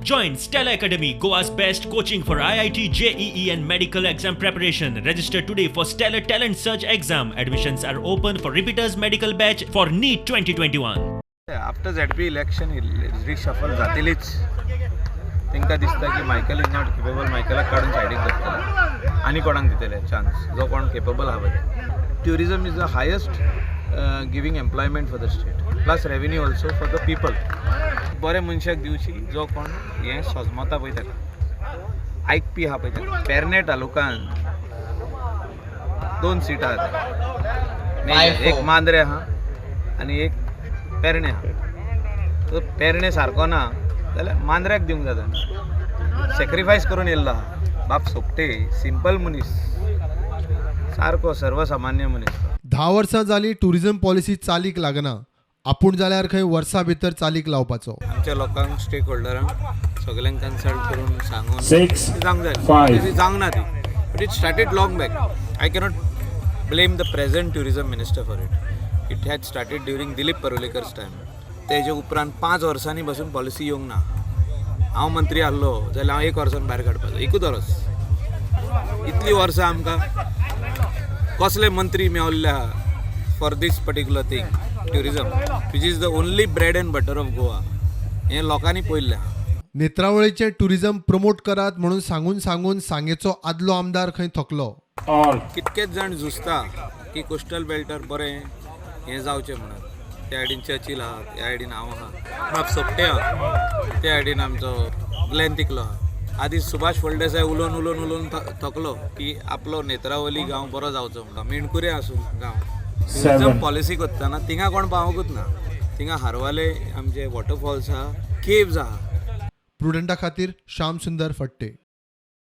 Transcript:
Join Stella Academy, Goa's best coaching for IIT, JEE and medical exam preparation. Register today for Stellar Talent Search exam. Admissions are open for repeaters medical batch for NEET 2021. After ZP election reshuffle जातलीच तांकां दिसता की Michael is not capable. मायकलाक काडून सायडीक दवरतले आनी कोणाक दितले चान्स जो कोण केपेबल आहा पळय. Tourism is the highest giving employment for the state plus revenue also for the people. बरे मनशाक दिवची जो कोण हें सोजमता पळय ताका आयकपी आहा पळय ताका. पेरने तालुकान 2 सिटां आसात. एक मांद्रे आहा आनी एक पेरणे आहा. तो पेरणे सारको ना जाल्यार मांद्र्याक दिवंक जाता. सॅक्रिफायस करून येयल्लो आहा. बाप सोपटे सिंपल मनीस सारको सर्वसामान्य मनीस. 10 वर्सां जाली टुरिजम पॉलिसी चालीक लागना. आपूण जाल्यार खंय वर्सां भितर चालीक लावपाचो. आमच्या लोकांक स्टेक होल्डरांक सगळ्यांक कन्सल्ट करून सांगून जावंक जाय. जावंक ना ती but it started long back. I cannot blame the present tourism minister for it. It has started during Dilip Parulekar's time. तेजे उपरांत 5 वर्सांनी पासून पॉलिसी येवंक ना. हांव मंत्री आसलो जाल्यार हांव 1 वर्सान भायर काडपाचो. एकूच वर्स. इतलीं वर्सां आमकां कसले मंत्री मेवल्ले आहा for this particular thing tourism which is the only bread and butter of Goa. हें लोकांनी पळयल्लें आहा. नेत्रावळीचें टुरिजम प्रमोट करात म्हणून सांगून सांगून सांगेचो आदलो आमदार खंय थकलो. कितकेच जाण झुजता की कोस्टल बेल्टार बरें हें जावचें म्हणून. त्या आयडीन चर्चिल आहा, त्या आयडीन हांव आहा, बाप सोपटे आहा, त्या आयडीन आमचो ग्लेन तिकलो आहा. आदी सुभाष फळदेसाय उलोवन उलोवन उलोवन थकलो की आपलो नेत्रावली गांव बरो जावचो म्हणून. मेणकुरे आसूं गांव टुरिजम पॉलिसी करतना थिंगा कोण पावोंकूच ना. थिंगा हारवाले आमचे वॉटरफॉल्स आहा, केव्ज आहा. प्रुडंटा खातीर श्याम सुंदर फडते.